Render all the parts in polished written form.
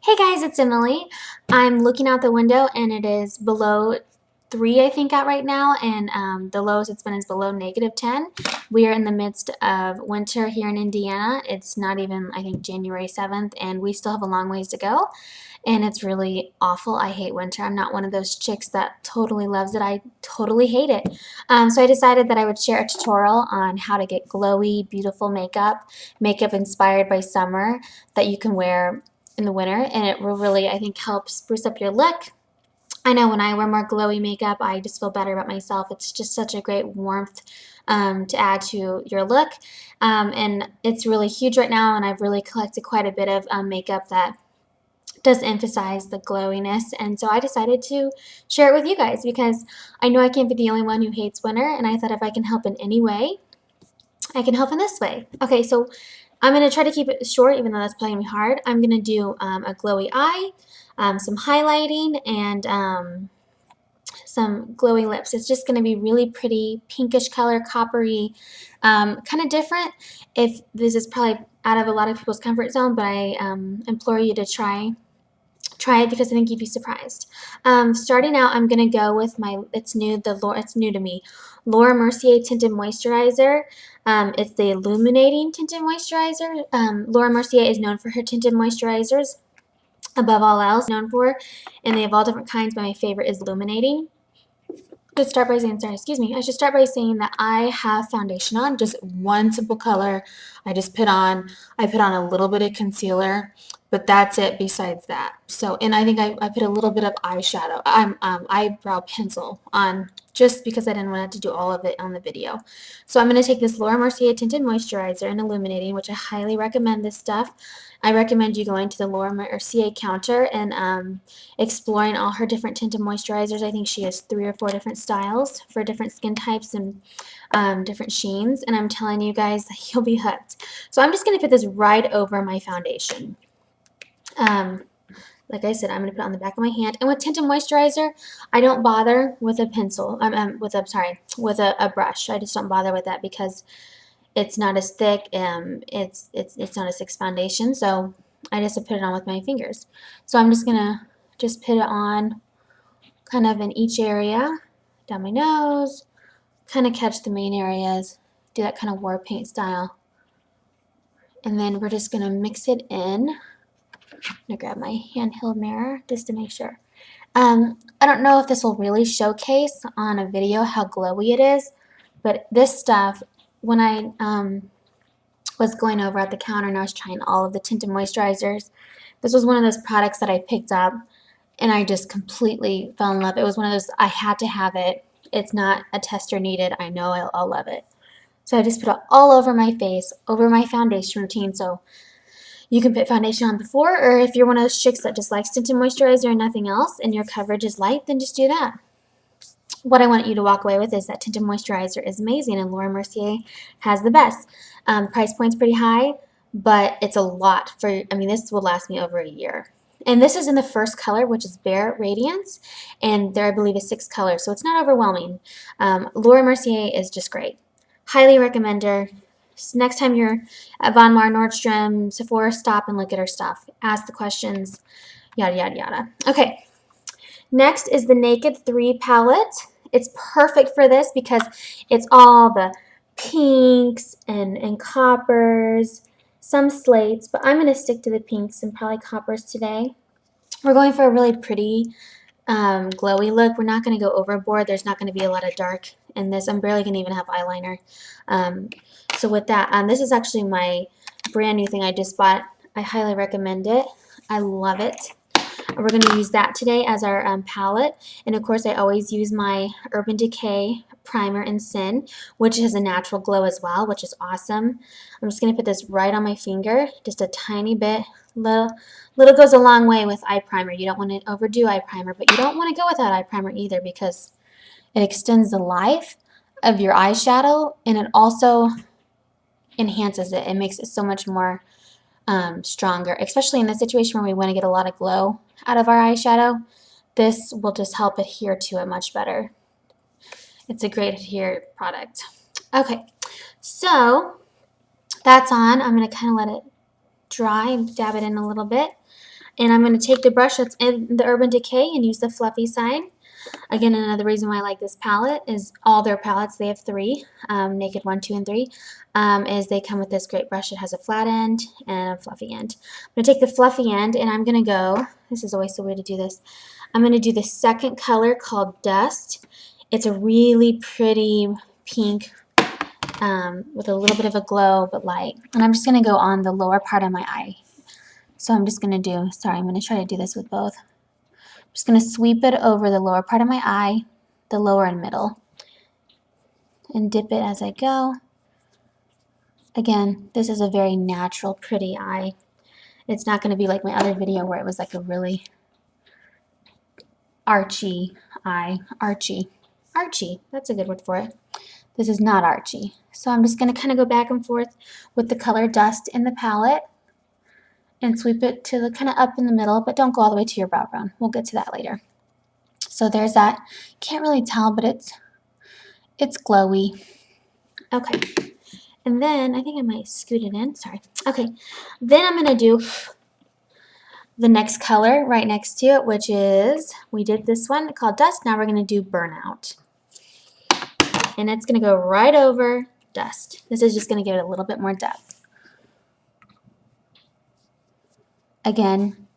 Hey guys, it's Emily. I'm looking out the window and it is below 3, I think, out right now, and the lowest it's been is below -10. We are in the midst of winter here in Indiana. It's not even, I think, January 7th, and we still have a long ways to go, and it's really awful. I hate winter. I'm not one of those chicks that totally loves it. I totally hate it. So I decided that I would share a tutorial on how to get glowy, beautiful makeup inspired by summer that you can wear in the winter, and it will really, I think, help spruce up your look. I know when I wear more glowy makeup, I just feel better about myself. It's just such a great warmth to add to your look, and it's really huge right now, and I've really collected quite a bit of makeup that does emphasize the glowiness, and so I decided to share it with you guys because I know I can't be the only one who hates winter, and I thought if I can help in any way, I can help in this way. Okay, so I'm going to try to keep it short, even though that's probably going to be hard. I'm going to do a glowy eye, some highlighting, and some glowy lips. It's just going to be really pretty, pinkish color, coppery, kind of different. If this is probably out of a lot of people's comfort zone, but I implore you to try it because I think you'd be surprised. Starting out, I'm going to go with my, it's new to me, Laura Mercier Tinted Moisturizer. It's the Illuminating Tinted Moisturizer. Laura Mercier is known for her tinted moisturizers above all else, known for, and they have all different kinds, but my favorite is Illuminating. I should start by saying that I have foundation on, just one simple color. I put on a little bit of concealer, but that's it besides that. So, and I think I put a little bit of eyeshadow, eyebrow pencil on just because I didn't want to do all of it on the video. So I'm going to take this Laura Mercier Tinted Moisturizer and Illuminating, which I highly recommend this stuff. I recommend you going to the Laura Mercier counter and exploring all her different tinted moisturizers. I think she has 3 or 4 different styles for different skin types and different sheens, and I'm telling you guys, you'll be hooked. So I'm just going to put this right over my foundation. Like I said, I'm going to put it on the back of my hand. And with tinted moisturizer, I don't bother with a pencil, with a brush. I just don't bother with that because it's not as thick, it's not a 6 foundation, so I just put it on with my fingers. So I'm just gonna put it on kind of in each area, down my nose, kind of catch the main areas, do that kind of war paint style. And then we're just gonna mix it in. I'm gonna grab my handheld mirror just to make sure. I don't know if this will really showcase on a video how glowy it is, but this stuff, when I was going over at the counter and I was trying all of the tinted moisturizers, this was one of those products that I picked up and I just completely fell in love. It was one of those, I had to have it. It's not a tester needed. I know I'll love it. So I just put it all over my face, over my foundation routine. So you can put foundation on before, or if you're one of those chicks that just likes tinted moisturizer and nothing else and your coverage is light, then just do that. What I want you to walk away with is that tinted moisturizer is amazing, and Laura Mercier has the best. Price point's pretty high, but it's a lot for, I mean, this will last me over a year. And this is in the first color, which is Bare Radiance, and there I believe is 6 colors, so it's not overwhelming. Laura Mercier is just great. Highly recommend her. So next time you're at vonmaur, Nordstrom, Sephora, stop and look at her stuff. Ask the questions, yada, yada, yada. Okay. Next is the Naked 3 palette. It's perfect for this because it's all the pinks and coppers, some slates, but I'm going to stick to the pinks and probably coppers today. We're going for a really pretty glowy look. We're not going to go overboard. There's not going to be a lot of dark in this. I'm barely going to even have eyeliner. So with that, this is actually my brand new thing I just bought. I highly recommend it. I love it. We're going to use that today as our palette, and of course I always use my Urban Decay primer in Sin, which has a natural glow as well, which is awesome. I'm just going to put this right on my finger, just a tiny bit. Little goes a long way with eye primer. You don't want to overdo eye primer, but you don't want to go without eye primer either because it extends the life of your eyeshadow, and it also enhances it. It makes it so much more stronger, especially in the situation where we want to get a lot of glow out of our eyeshadow. This will just help adhere to it much better. It's a great adhere product. Okay, so that's on. I'm going to kind of let it dry and dab it in a little bit. And I'm going to take the brush that's in the Urban Decay and use the fluffy side. Again, another reason why I like this palette is all their palettes, they have three, Naked 1, 2, and 3, is they come with this great brush. It has a flat end and a fluffy end. I'm going to take the fluffy end and I'm going to go, this is always the way to do this, I'm going to do the second color called Dust. It's a really pretty pink with a little bit of a glow but light. And I'm just going to go on the lower part of my eye. So I'm just going to do, sorry, I'm going to try to do this with both. I'm just going to sweep it over the lower part of my eye, the lower and middle, and dip it as I go. Again, this is a very natural, pretty eye. It's not going to be like my other video where it was like a really archy eye. Archy, that's a good word for it. This is not archy. So I'm just going to kind of go back and forth with the color Dust in the palette and sweep it to the kind of up in the middle, but don't go all the way to your brow bone. We'll get to that later. So there's that. Can't really tell, but it's glowy. Okay. And then I think I might scoot it in. Sorry. Okay. Then I'm going to do the next color right next to it, which is, we did this one called Dust. Now we're going to do Burnout. And it's going to go right over Dust. This is just going to give it a little bit more depth. Again,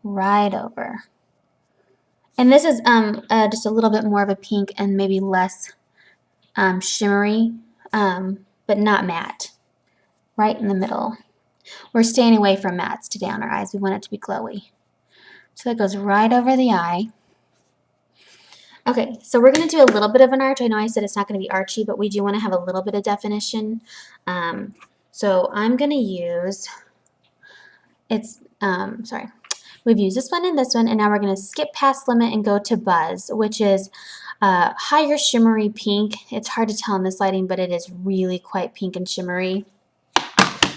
right over. And this is just a little bit more of a pink and maybe less shimmery, but not matte. Right in the middle. We're staying away from mattes today on our eyes. We want it to be glowy. So that goes right over the eye. Okay, so we're going to do a little bit of an arch. I know I said it's not going to be archy, but we do want to have a little bit of definition. So I'm going to use, sorry, we've used this one and this one, and now we're going to skip past Limit and go to Buzz, which is higher shimmery pink. It's hard to tell in this lighting, but it is really quite pink and shimmery.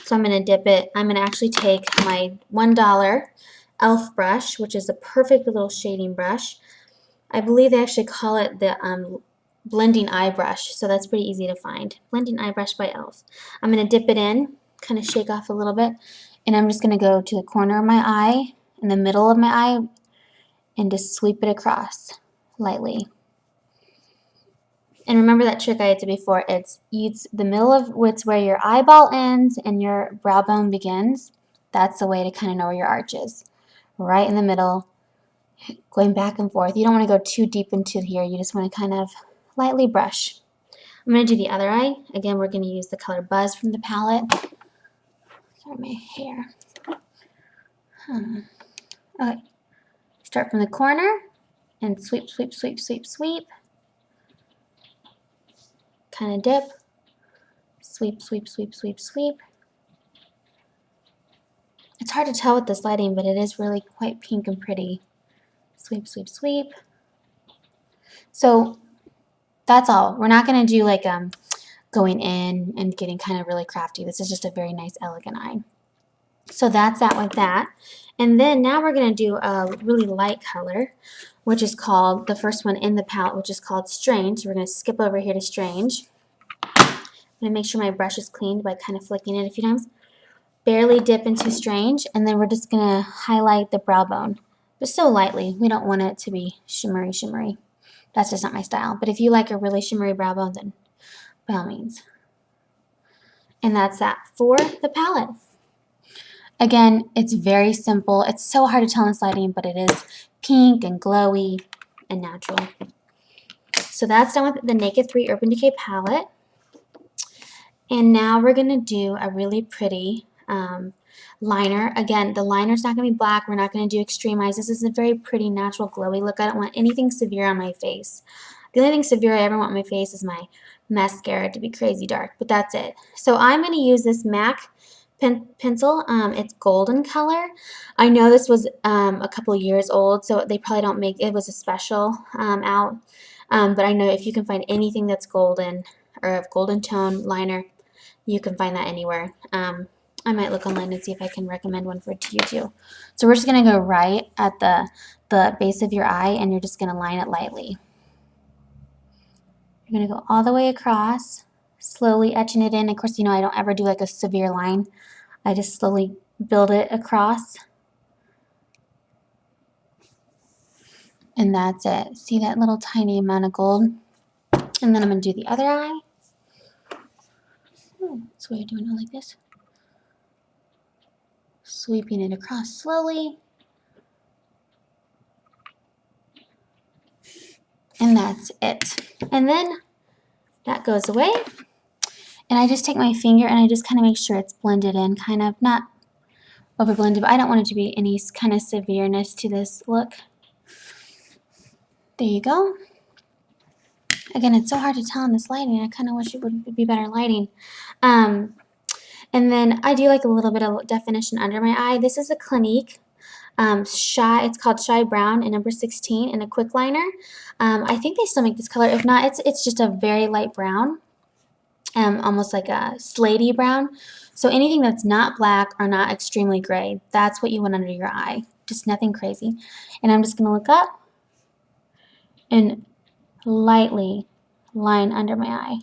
So I'm going to dip it. I'm going to actually take my $1 e.l.f. brush, which is a perfect little shading brush. I believe they actually call it the blending eye brush, so that's pretty easy to find. Blending eye brush by e.l.f. I'm going to dip it in, kind of shake off a little bit, and I'm just going to go to the corner of my eye, in the middle of my eye, and just sweep it across lightly. And remember that trick I did before, it's the middle of it's where your eyeball ends and your brow bone begins. That's the way to kind of know where your arch is. Right in the middle, going back and forth. You don't want to go too deep into here. You just want to kind of lightly brush. I'm going to do the other eye. Again, we're going to use the color Buzz from the palette. Sorry, my hair. Okay. Start from the corner and sweep, sweep, sweep, sweep, sweep. Kind of dip. Sweep, sweep, sweep, sweep, sweep. It's hard to tell with this lighting, but it is really quite pink and pretty. Sweep, sweep, sweep. So that's all. We're not going to do like going in and getting kind of really crafty. This is just a very nice, elegant eye. So that's that with that. And then now we're going to do a really light color, which is called, the first one in the palette, which is called Strange. So we're going to skip over here to Strange. I'm going to make sure my brush is cleaned by kind of flicking it a few times. Barely dip into Strange, and then we're just going to highlight the brow bone. But so lightly. We don't want it to be shimmery, shimmery. That's just not my style. But if you like a really shimmery brow bone, then by all means. And that's that for the palette. Again, it's very simple. It's so hard to tell in this lighting, but it is pink and glowy and natural. So that's done with the Naked 3 Urban Decay palette. And now we're going to do a really pretty liner. Again, the liner's not going to be black. We're not going to do extreme eyes. This is a very pretty, natural, glowy look. I don't want anything severe on my face. The only thing severe I ever want on my face is my mascara to be crazy dark, but that's it. So I'm going to use this MAC pencil. It's golden color. I know this was a couple years old, so they probably don't make it. Was a special out, but I know if you can find anything that's golden or of golden tone liner, you can find that anywhere. I might look online and see if I can recommend one to you too. So we're just going to go right at the base of your eye, and you're just going to line it lightly. You're going to go all the way across, slowly etching it in. Of course, you know I don't ever do like a severe line. I just slowly build it across And that's it. See that little tiny amount of gold? And then I'm going to do the other eye. So we're doing it like this. Sweeping it across slowly. And that's it. And then that goes away. And I just take my finger and I just kind of make sure it's blended in, kind of, not over blended, but I don't want it to be any kind of severeness to this look. There you go. Again, it's so hard to tell in this lighting. I kind of wish it would be better lighting. And then I do like a little bit of definition under my eye. This is a Clinique it's called Shy Brown in number 16 in a quickliner. I think they still make this color. If not, it's just a very light brown, almost like a slaty brown. So anything that's not black or not extremely gray, that's what you want under your eye. Just nothing crazy. And I'm just going to look up and lightly line under my eye,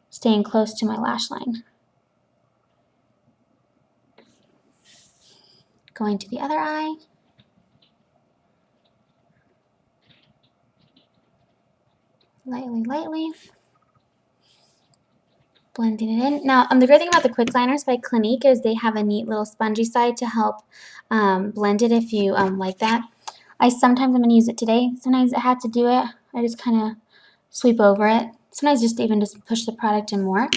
staying close to my lash line. Going to the other eye. Lightly, lightly. Blending it in. Now, the great thing about the quickliners by Clinique is they have a neat little spongy side to help blend it if you like that. Sometimes I'm going to use it today. Sometimes I had to do it. I just kind of sweep over it. Sometimes just push the product in more.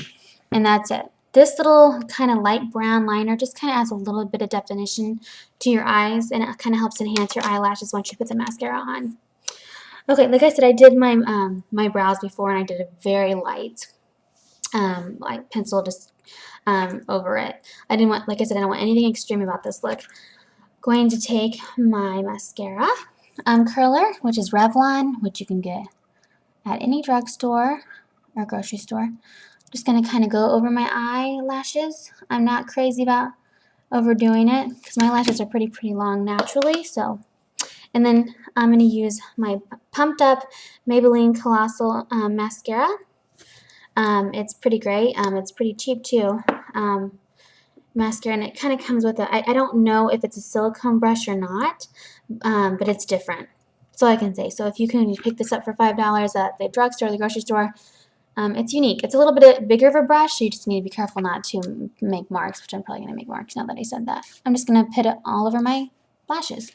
And that's it. This little kind of light brown liner just kind of adds a little bit of definition to your eyes, and it kind of helps enhance your eyelashes once you put the mascara on. Okay, like I said, I did my my brows before, and I did a very light like pencil just over it. I didn't want, like I said, I don't want anything extreme about this look. Going to take my mascara curler, which is Revlon, which you can get at any drugstore or grocery store. Just going to kind of go over my eyelashes. I'm not crazy about overdoing it because my lashes are pretty long naturally. So, and then I'm going to use my pumped up Maybelline Colossal mascara. It's pretty great. It's pretty cheap too. Mascara, and it kind of comes with I don't know if it's a silicone brush or not, but it's different. That's all I can say. So if you can pick this up for $5 at the drugstore or the grocery store, it's unique. It's a little bit bigger of a brush, so you just need to be careful not to make marks, which I'm probably going to make marks now that I said that. I'm just going to put it all over my lashes.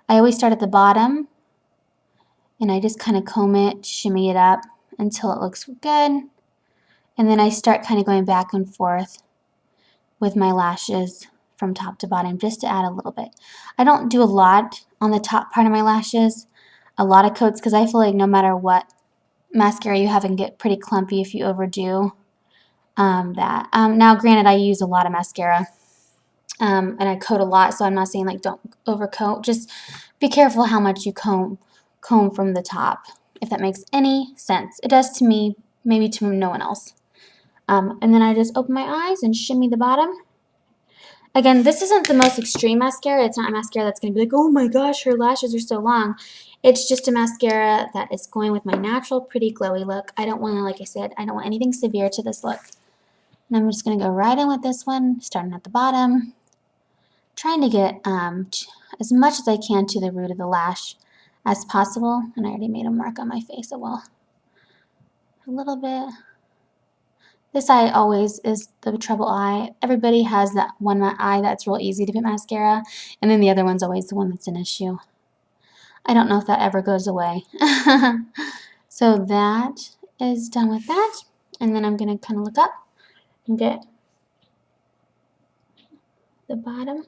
I always start at the bottom, and I just kind of comb it, shimmy it up until it looks good. And then I start kind of going back and forth with my lashes from top to bottom just to add a little bit. I don't do a lot on the top part of my lashes, a lot of coats, because I feel like no matter what mascara you have, it can get pretty clumpy if you overdo that. Now, granted, I use a lot of mascara and I coat a lot, so I'm not saying like don't overcoat. Just be careful how much you comb from the top, if that makes any sense. It does to me, maybe to no one else. And then I just open my eyes and shimmy the bottom. Again, this isn't the most extreme mascara. It's not a mascara that's going to be like, oh my gosh, her lashes are so long. It's just a mascara that is going with my natural, pretty glowy look. I don't want to, like I said, I don't want anything severe to this look. And I'm just going to go right in with this one, starting at the bottom. Trying to get as much as I can to the root of the lash as possible. And I already made a mark on my face, so well, a little bit. This eye always is the trouble eye. Everybody has that one eye that's real easy to put mascara, and then the other one's always the one that's an issue. I don't know if that ever goes away. So that is done with that, and then I'm going to kind of look up and get the bottom.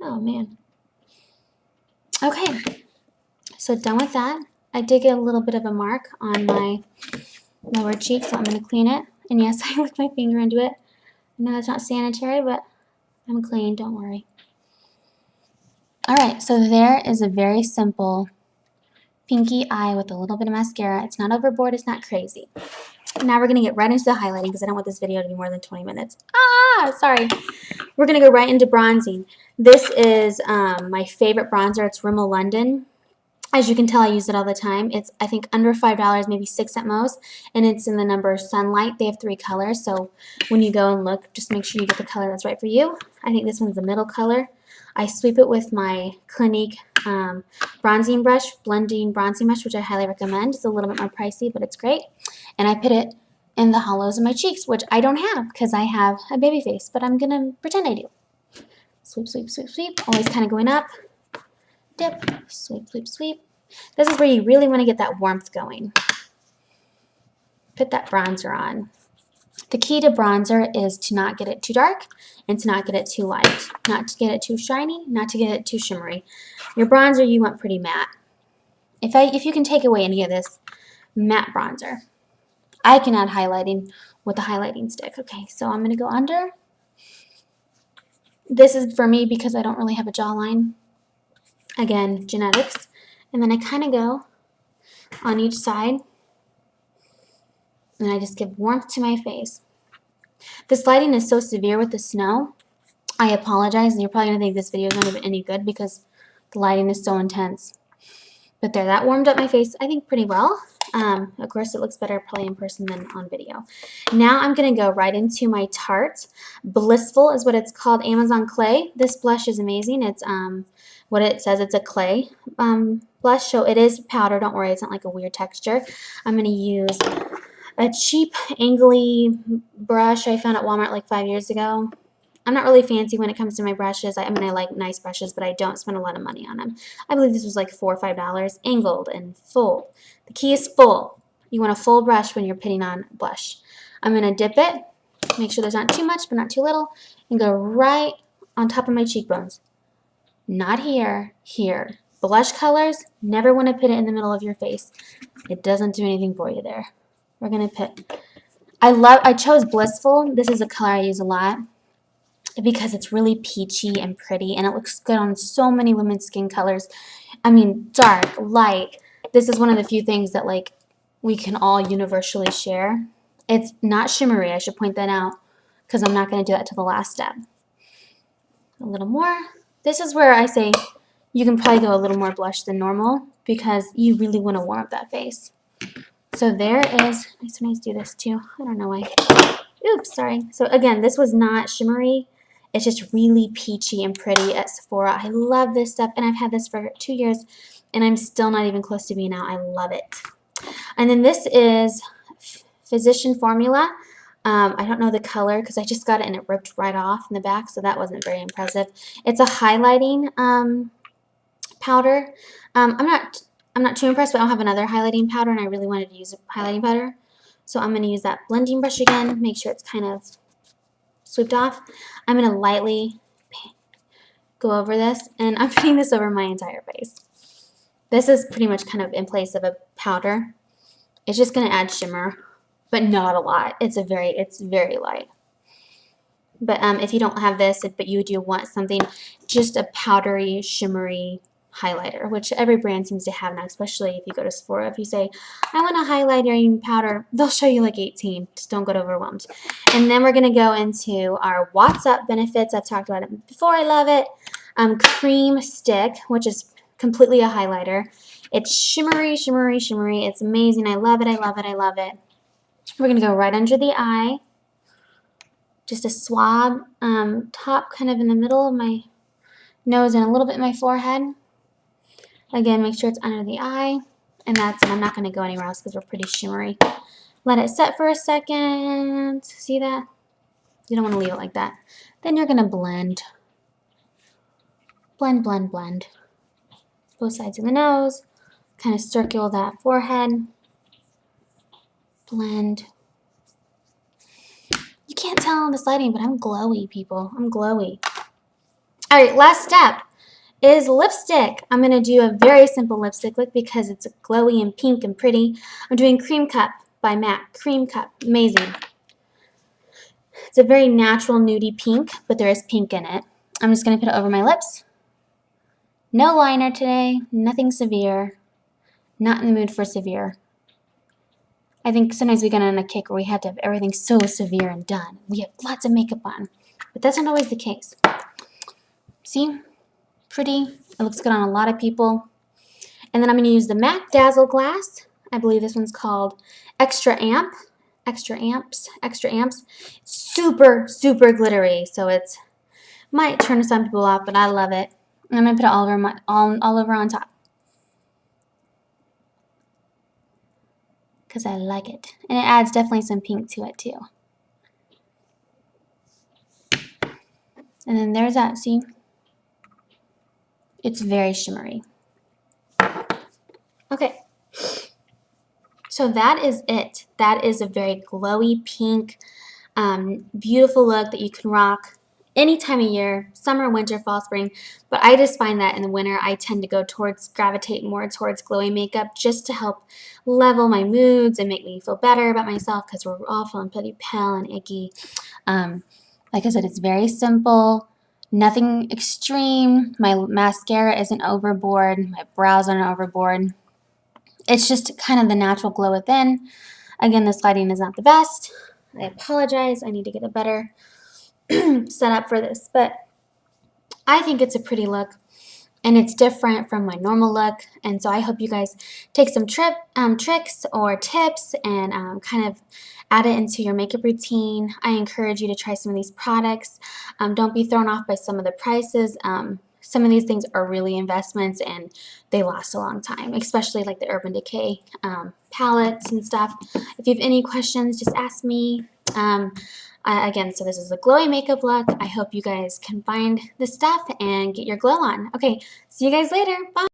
Oh man. Okay, so done with that. I did get a little bit of a mark on my lower cheek, so I'm going to clean it. And yes, I licked my finger into it. I know that's not sanitary, but I'm clean, don't worry. Alright, so there is a very simple pinky eye with a little bit of mascara. It's not overboard, it's not crazy. Now we're going to get right into the highlighting because I don't want this video to be more than 20 minutes. Sorry. We're going to go right into bronzing. This is my favorite bronzer. It's Rimmel London. As you can tell, I use it all the time. It's, I think, under $5, maybe 6 at most, and it's in the number Sunlight. They have 3 colors, so when you go and look, just make sure you get the color that's right for you. I think this one's the middle color. I sweep it with my Clinique bronzing brush, blending bronzing brush, which I highly recommend. It's a little bit more pricey, but it's great. And I put it in the hollows of my cheeks, which I don't have because I have a baby face, but I'm going to pretend I do. Sweep, sweep, sweep, sweep, always kind of going up. Dip, sweep, sweep, sweep. This is where you really want to get that warmth going. Put that bronzer on. The key to bronzer is to not get it too dark and to not get it too light. Not to get it too shiny, not to get it too shimmery. Your bronzer you want pretty matte. If you can take away any of this, matte bronzer. I can add highlighting with a highlighting stick. Okay, so I'm going to go under. This is for me because I don't really have a jawline. Again, genetics. And then I kind of go on each side. And I just give warmth to my face. This lighting is so severe with the snow. I apologize, and you're probably going to think this video is not even any good because the lighting is so intense. But there, that warmed up my face, I think, pretty well. Of course, it looks better probably in person than on video. Now I'm going to go right into my Tarte. Blissful is what it's called, Amazon Clay. This blush is amazing. It's what it says, it's a clay blush, so it is powder. Don't worry, it's not like a weird texture. I'm going to use a cheap, angly brush I found at Walmart like 5 years ago. I'm not really fancy when it comes to my brushes. I mean, I like nice brushes, but I don't spend a lot of money on them. I believe this was like $4 or $5, angled and full. The key is full. You want a full brush when you're putting on blush. I'm going to dip it, make sure there's not too much, but not too little, and go right on top of my cheekbones. Not here, here. Blush colors, never want to put it in the middle of your face. It doesn't do anything for you there. We're going to put, I chose Blissful. This is a color I use a lot because it's really peachy and pretty, and it looks good on so many women's skin colors. I mean, dark, light. This is one of the few things that like we can all universally share. It's not shimmery, I should point that out, because I'm not going to do that to the last step. A little more. This is where I say you can probably go a little more blush than normal because you really want to warm up that face. So there is, I sometimes do this too. I don't know why. Oops, sorry. So again, this was not shimmery. It's just really peachy and pretty at Sephora. I love this stuff, and I've had this for 2 years, and I'm still not even close to being out. I love it. And then this is Physician Formula. I don't know the color because I just got it and it ripped right off in the back, so that wasn't very impressive. It's a highlighting powder. I'm not too impressed, but I don't have another highlighting powder, and I really wanted to use a highlighting powder. So I'm going to use that blending brush again, make sure it's kind of swooped off. I'm going to lightly go over this, and I'm putting this over my entire face. This is pretty much kind of in place of a powder. It's just going to add shimmer, but not a lot. It's very light. But if you don't have this, but you do want something, just a powdery, shimmery highlighter, which every brand seems to have now, especially if you go to Sephora. If you say, I want a highlighting powder, they'll show you like 18. Just don't get overwhelmed. And then we're going to go into our What's Up benefits. I've talked about it before. I love it. Cream stick, which is completely a highlighter. It's shimmery, shimmery, shimmery. It's amazing. I love it. I love it. I love it. We're going to go right under the eye. Just a swab, top kind of in the middle of my nose and a little bit in my forehead. Again, make sure it's under the eye, and that's it. I'm not going to go anywhere else because we're pretty shimmery. Let it set for a second. See that? You don't want to leave it like that. Then you're going to blend. Blend, blend, blend. Both sides of the nose. Kind of circle that forehead. Blend. You can't tell on this lighting, but I'm glowy, people. I'm glowy. All right, last step is lipstick. I'm going to do a very simple lipstick look because it's glowy and pink and pretty. I'm doing Cream Cup by MAC. Cream Cup. Amazing. It's a very natural nudie pink, but there is pink in it. I'm just going to put it over my lips. No liner today. Nothing severe. Not in the mood for severe. I think sometimes we get on a kick where we have to have everything so severe and done. We have lots of makeup on, but that's not always the case. See? Pretty. It looks good on a lot of people. And then I'm going to use the MAC Dazzle Glass. I believe this one's called Extra Amp. Extra Amps. Super, super glittery. So it's might turn some people off, but I love it. And I'm going to put it all over on top. Because I like it. And it adds definitely some pink to it too. And then there's that, see? It's very shimmery. Okay. So that is it. That is a very glowy pink, beautiful look that you can rock any time of year, summer, winter, fall, spring. But I just find that in the winter, I tend to gravitate more towards glowy makeup just to help level my moods and make me feel better about myself because we're all feeling pretty pale and icky. Like I said, it's very simple, nothing extreme. My mascara isn't overboard. My brows aren't overboard. It's just kind of the natural glow within. Again, this lighting is not the best. I apologize. I need to get a better setup for this. But I think it's a pretty look. And it's different from my normal look. And so I hope you guys take some tricks or tips and kind of add it into your makeup routine. I encourage you to try some of these products. Don't be thrown off by some of the prices. Some of these things are really investments and they last a long time, especially like the Urban Decay palettes and stuff. If you have any questions, just ask me. Again, so this is the glowy makeup look. I hope you guys can find this stuff and get your glow on. Okay, see you guys later. Bye.